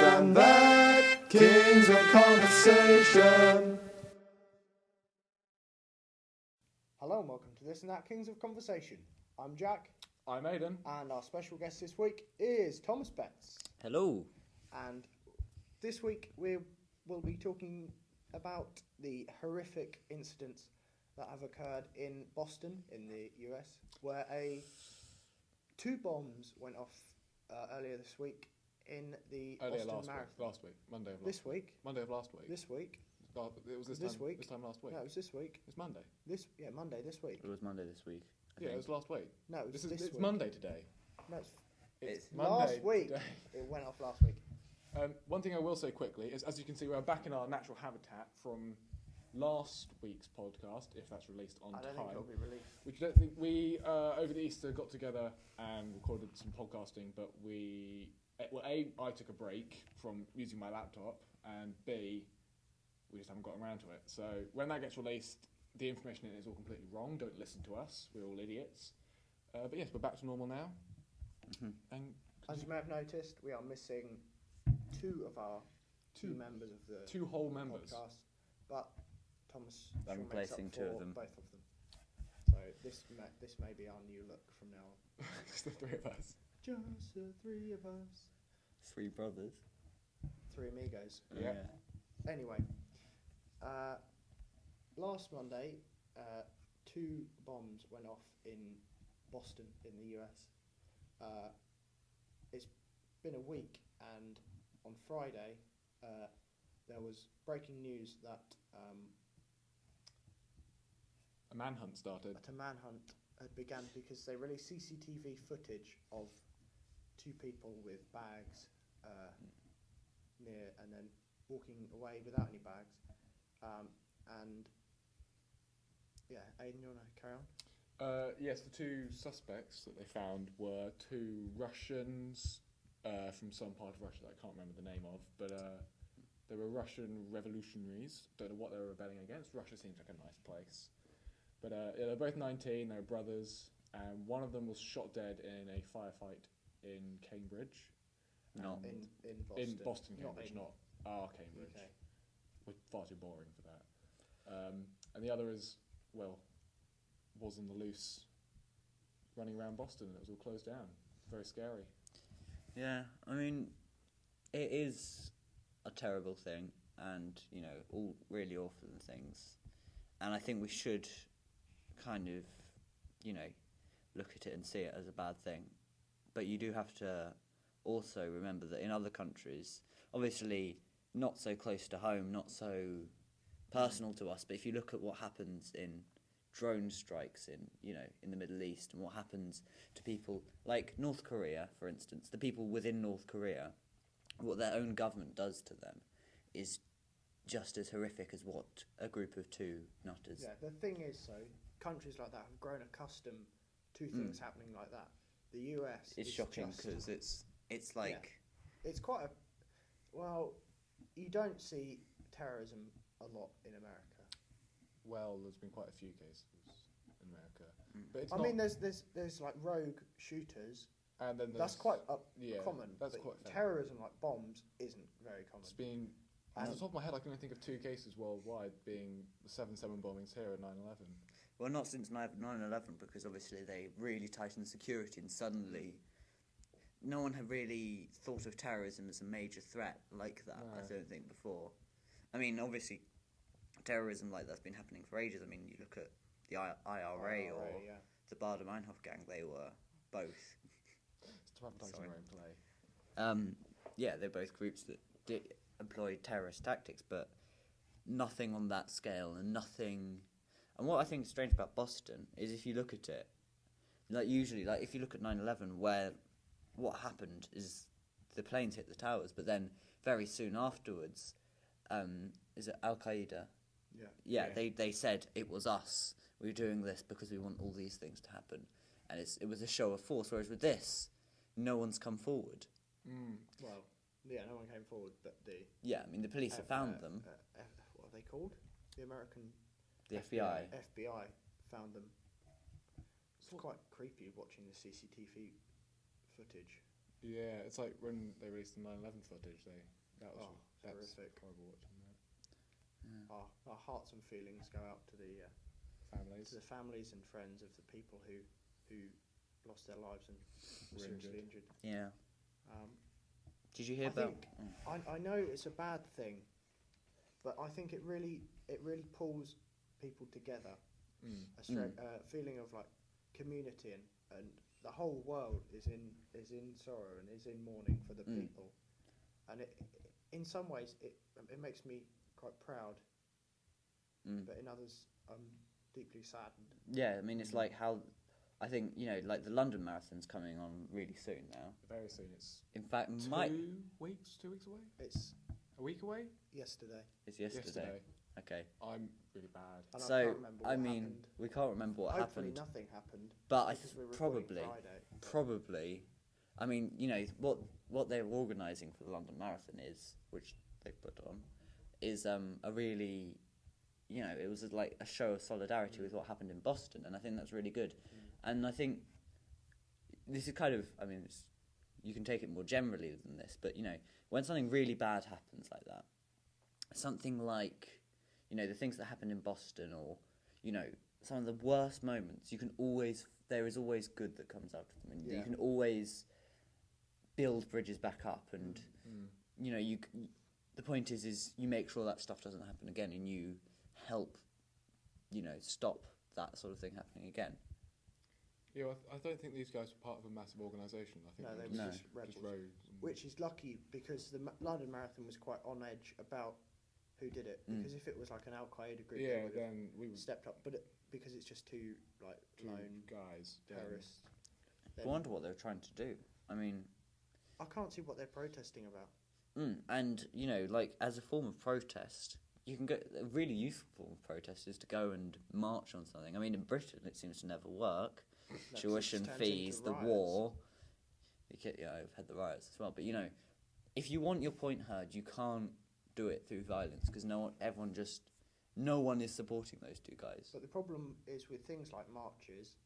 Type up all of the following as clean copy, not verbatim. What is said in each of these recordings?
and that, kings of conversation. Hello and welcome to This and That Kings of Conversation. I'm Jack. I'm Aiden. And our special guest this week is Thomas Betts. Hello. And this week we will be talking about the horrific incidents that have occurred in Boston in the US, where two bombs went off earlier this week in the Boston Marathon. Last week, Monday of last This week. Monday of last week. This week. It was this This time. week. This time last week. No, it was this week. It's Monday. Monday this week. It was Monday this week. I Yeah, think. it was last week. No, it was this It's week. Monday today. No, It's last Monday week. today. It went off last week. One thing I will say quickly is, as you can see, we're back in our natural habitat from last week's podcast, if that's released on I don't time. think it'll be released. Which I don't think we over the Easter got together and recorded some podcasting, but I took a break from using my laptop, and B, we just haven't gotten around to it. So when that gets released, the information in it is all completely wrong. Don't listen to us. We're all idiots. But yes, we're back to normal now. Mm-hmm. And As you may have noticed, we are missing two of our two members of the two whole members. podcast, but Thomas I'm shall makes up replacing two for of them. both of them. So this may be our new look from now on. Just the three of us. Just the three of us. Three brothers. Three amigos. Yeah. Anyway, last Monday, two bombs went off in Boston in the US. It's been a week, and on Friday there was breaking news that A manhunt started. a manhunt had begun because they released CCTV footage of two people with bags near, and then walking away without any bags. And yeah, Aiden, you want to carry on? Yes, the two suspects that they found were two Russians from some part of Russia that I can't remember the name of, but they were Russian revolutionaries. Don't know what they were rebelling against. Russia seems like a nice place. But they're both 19, they're brothers, and one of them was shot dead in a firefight in Cambridge. No. In Boston. In Boston, Cambridge, not not our Cambridge. UK. We're far too boring for that. And the other is, was on the loose, running around Boston, and it was all closed down. Very scary. Yeah, I mean, it is a terrible thing, and all really awful things. And I think we should kind of, look at it and see it as a bad thing. But you do have to also remember that in other countries, obviously not so close to home, not so personal to us, but if you look at what happens in drone strikes in the Middle East, and what happens to people like North Korea, for instance, the people within North Korea, what their own government does to them is just as horrific as what a group of two nutters. Yeah, the thing is, countries like that have grown accustomed to things happening like that. The US It's is shocking just- because it's like it's quite a you don't see terrorism a lot in America. Well, there's been quite a few cases in America, but it's I not. mean, there's like rogue shooters. And then That's quite yeah, common. that's but quite fair. terrorism like bombs isn't very common. It's been. Off the top of my head, I can only think of two cases worldwide, being the 7/7 bombings here and 9/11. well, not since 9/11, because obviously they really tightened security, and suddenly no one had really thought of terrorism as a major threat like that. No. I don't think before. I mean, obviously, terrorism like that's been happening for ages. I mean, you look at the IRA or yeah. the Bader-Meinhof gang; they were both. It's advertising Sorry. their own play. Yeah, they're both groups that employed terrorist tactics, but nothing on that scale, and nothing. And what I think is strange about Boston is if you look at it, usually, if you look at 9/11, where what happened is the planes hit the towers, but then very soon afterwards, is it Al Qaeda? Yeah, they said it was us. We were doing this because we want all these things to happen, and it was a show of force. Whereas with this, no one's come forward. Well, yeah, no one came forward, but Yeah, I mean the police have found them. What are they called? The American. The FBI. FBI found them. It's quite creepy watching the CCTV footage. Yeah, it's like when they released the 9/11 footage. That's horrific. horrible watching that. Yeah. Our hearts and feelings go out to the families and friends of the people who lost their lives and were Were seriously injured. Yeah. Um, Did you hear I about? think I know it's a bad thing, but I think it really pulls people together. A feeling of like community and the whole world is in sorrow and is in mourning for the people, and it in some ways it makes me quite proud, but in others I'm deeply saddened. Yeah, I mean, it's like how I think, you know, like the London Marathon's coming on really soon now. Very soon. It's In fact, 2 weeks. 2 weeks away. It's A week away. yesterday. It's yesterday. Okay. I'm really bad. And I So can't remember what happened. we can't remember what Hopefully happened. nothing happened. But I because we're recording probably, Friday. I mean, you know, what they're organising for the London Marathon is, which they put on, is a really, you know, it was like a show of solidarity with what happened in Boston, and I think that's really good. And I think this is kind of, I mean, you can take it more generally than this, but, you know, when something really bad happens like that, something like, you know, the things that happened in Boston, or, you know, some of the worst moments, there is always good that comes out of them, and you can always build bridges back up, and you know, the point is you make sure that stuff doesn't happen again, and you help, you know, stop that sort of thing happening again. Yeah, I don't think these guys were part of a massive organisation. I think No, they were were just rebels. rogues. Which is lucky because the London Marathon was quite on edge about who did it. Because if it was like an Al Qaeda group, they would have then we would stepped up. But because it's just two like lone guys. terrorists, I wonder what they were trying to do. I mean, I can't see what they're protesting about. and you know, like as a form of protest, you can go. A really useful form of protest is to go and march on something. I mean, in Britain, it seems to never work. No, Tuition it turns fees, into the riots. war. I've had the riots as well. But you know, if you want your point heard, you can't do it through violence because no one is supporting those two guys. But the problem is with things like marches,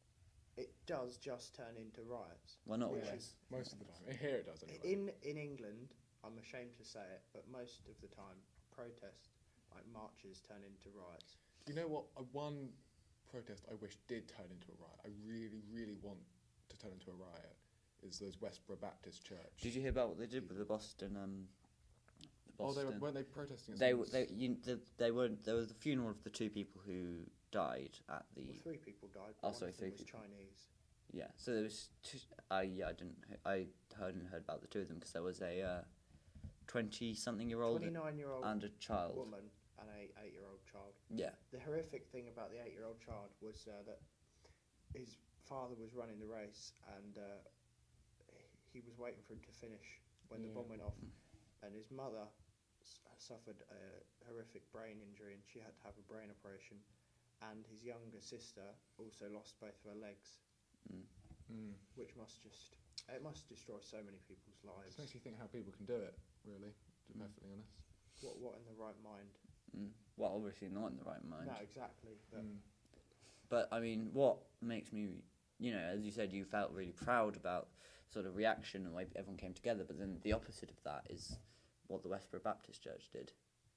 it does just turn into riots. Well, not which always. is Most of the time. Here it does anyway. in England. I'm ashamed to say it, but most of the time, protests like marches turn into riots. You know what? One protest I wish did turn into a riot. I really, really want to turn into a riot. Is those Westboro Baptist Church? Did you hear about what they did with the Boston? Oh, weren't they protesting? They weren't. There was the funeral of the two people who died at the. Well, 3 people died. Oh, But sorry, one of them 3 was people. Chinese. Yeah, so there was two. I heard about the two of them because there was a 20-something-year-old 29-year-old and a child. woman and a 8-year-old child. Yeah. The horrific thing about the 8-year-old child was that his father was running the race and he was waiting for him to finish when the bomb went off, and his mother suffered a horrific brain injury and she had to have a brain operation, and his younger sister also lost both of her legs, which must destroy so many people's lives. It makes you think how people can do it, really, to be perfectly honest. What in the right mind? Well, obviously not in the right mind. No, exactly. But I mean, what makes me, you know, as you said, you felt really proud about sort of reaction and the way everyone came together. But then the opposite of that is what the Westboro Baptist Church did.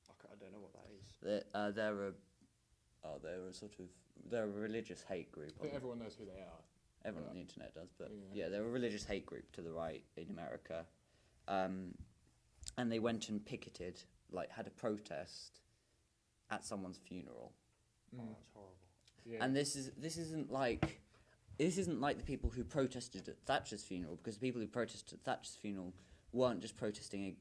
I don't know what that is. They're a religious hate group. I think everyone knows who they are. Everyone on the internet does, but Yeah. they're a religious hate group to the right in America, and they went and picketed, like had a protest at someone's funeral. Oh, that's horrible. Yeah. And this isn't like the people who protested at Thatcher's funeral, because the people who protested at Thatcher's funeral weren't just protesting.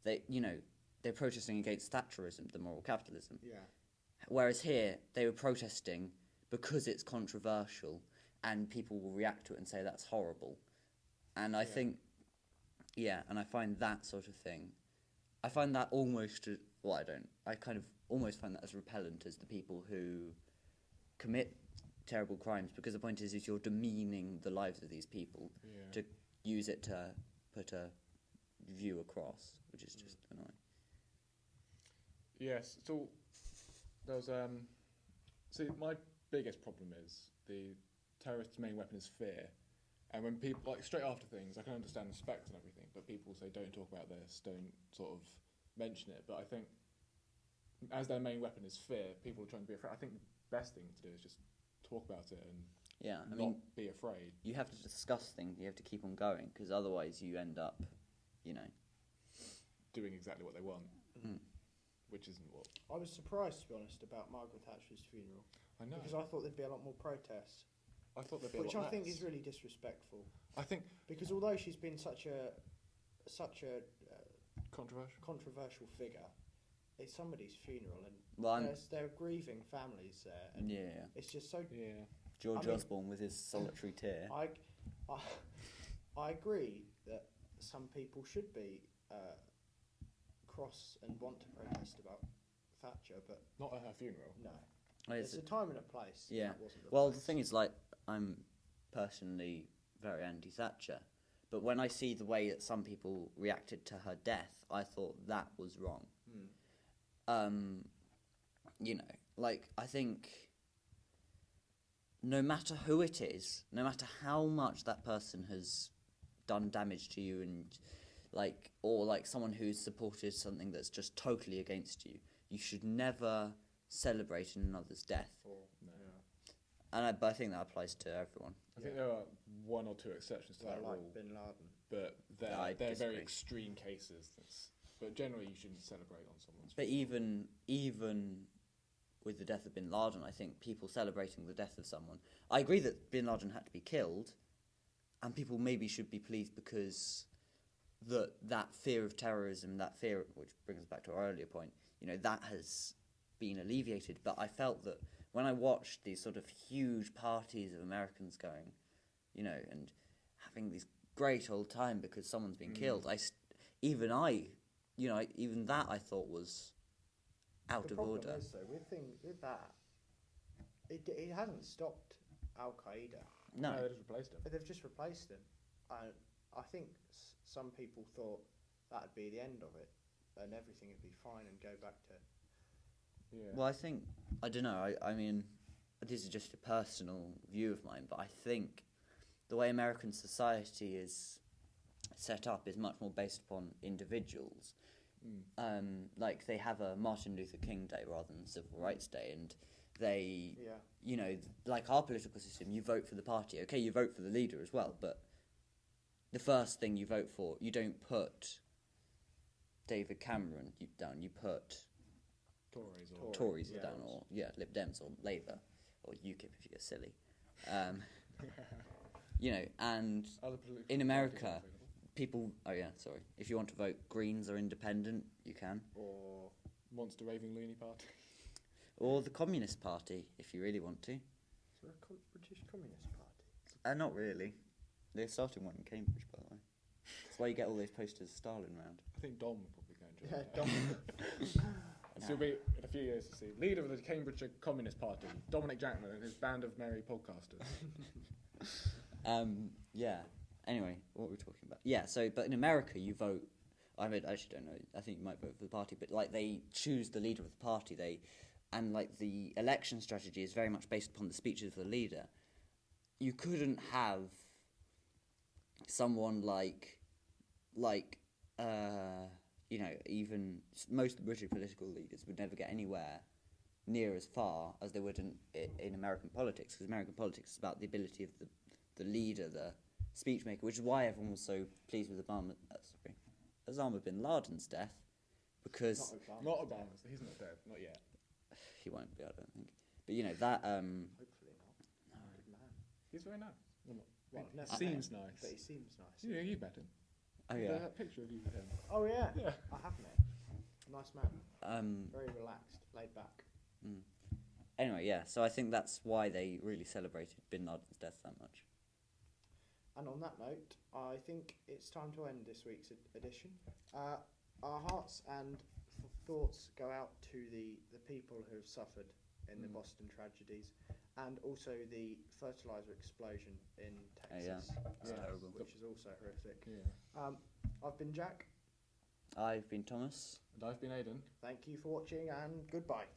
They're protesting against Thatcherism, the moral capitalism. Yeah. Whereas here, they were protesting because it's controversial and people will react to it and say that's horrible. And I think, and I find that sort of thing, I find that almost, I kind of almost find that as repellent as the people who commit terrible crimes, because the point is you're demeaning the lives of these people to use it to put a view across, which is just annoying. Yes, it's all. There's See, my biggest problem is the terrorists' main weapon is fear, And when people, like, straight after things, I can understand respect and everything, but people say, don't talk about this, don't sort of mention it. But I think, as their main weapon is fear, people are trying to be afraid. I think the best thing to do is just talk about it and not be afraid. You have to discuss things, you have to keep on going, because otherwise you end up, doing exactly what they want, which isn't what... I was surprised, to be honest, about Margaret Thatcher's funeral. I know. Because I thought there'd be a lot more protests. I thought there'd be a Which lot I think less. is really disrespectful. I think... Because although she's been such a controversial figure, it's somebody's funeral, and Well, there are grieving families there. And it's just so... Yeah. George Osborne with his solitary tear. I agree that some people should be cross and want to protest about Thatcher, but... Not at her funeral. No. Oh, There's a time and a place. Yeah. That wasn't the Well, place. the thing is, like, I'm personally very anti-Thatcher, but when I see the way that some people reacted to her death, I thought that was wrong. I think no matter who it is, no matter how much that person has done damage to you, and or someone who's supported something that's just totally against you, you should never celebrate in another's death. But I think that applies to everyone. I think there are one or two exceptions to that like rule, Bin Laden. but I they're disagree. very extreme cases. But generally, you shouldn't celebrate on someone's. But even with the death of Bin Laden, I think people celebrating the death of someone... I agree that Bin Laden had to be killed, and people maybe should be pleased because that fear of terrorism, that fear, which brings us back to our earlier point, that has been alleviated. But I felt that when I watched these sort of huge parties of Americans going, and having this great old time because someone's been killed, even that I thought was out of order. The problem is, though, with that, it hasn't stopped Al Qaeda. No. They just replaced him. But they've just replaced him. I think some people thought that'd be the end of it, and everything would be fine and go back to... Yeah. Well, I don't know, I mean, this is just a personal view of mine, but I think the way American society is set up is much more based upon individuals. They have a Martin Luther King Day rather than Civil Rights Day, and they, like our political system, you vote for the party. Okay, you vote for the leader as well, but the first thing you vote for, you don't put David Cameron down, you put Tories down, or Lib Dems, or Labour, or UKIP if you get silly. And in America, people... Oh yeah, sorry. If you want to vote Greens or Independent, you can. Or Monster Raving Loony Party. Or the Communist Party, if you really want to. Is there a British Communist Party? Not really. They're starting one in Cambridge, by the way. That's why you get all those posters of Stalin around. I think Dom will probably go and join. Dom. So you'll be in a few years to see leader of the Cambridgeshire Communist Party, Dominic Jackman, and his band of merry podcasters. Anyway, what were we talking about? Yeah. But in America, you vote. I actually don't know. I think you might vote for the party, but they choose the leader of the party. The election strategy is very much based upon the speeches of the leader. You couldn't have someone even most of the British political leaders would never get anywhere near as far as they would in American politics, because American politics is about the ability of the leader, the speech maker, which is why everyone was so pleased with Osama bin Laden's death, because... Not Obama. He's not dead. Not yet. He won't be, I don't think. But that... Hopefully not. No. Good man. He's very nice. Well, He never seems met him, nice. But he seems nice. Yeah, you met him. Oh yeah. That picture of you with him. Oh yeah. Yeah. I have met. Nice man. Very relaxed, laid back. Anyway, yeah. So I think that's why they really celebrated Bin Laden's death that much. And on that note, I think it's time to end this week's edition. Our hearts and thoughts go out to the people who have suffered in the Boston tragedies, and also the fertilizer explosion in Texas, It's terrible. which is also horrific. Yeah. I've been Jack. I've been Thomas. And I've been Aidan. Thank you for watching, and goodbye.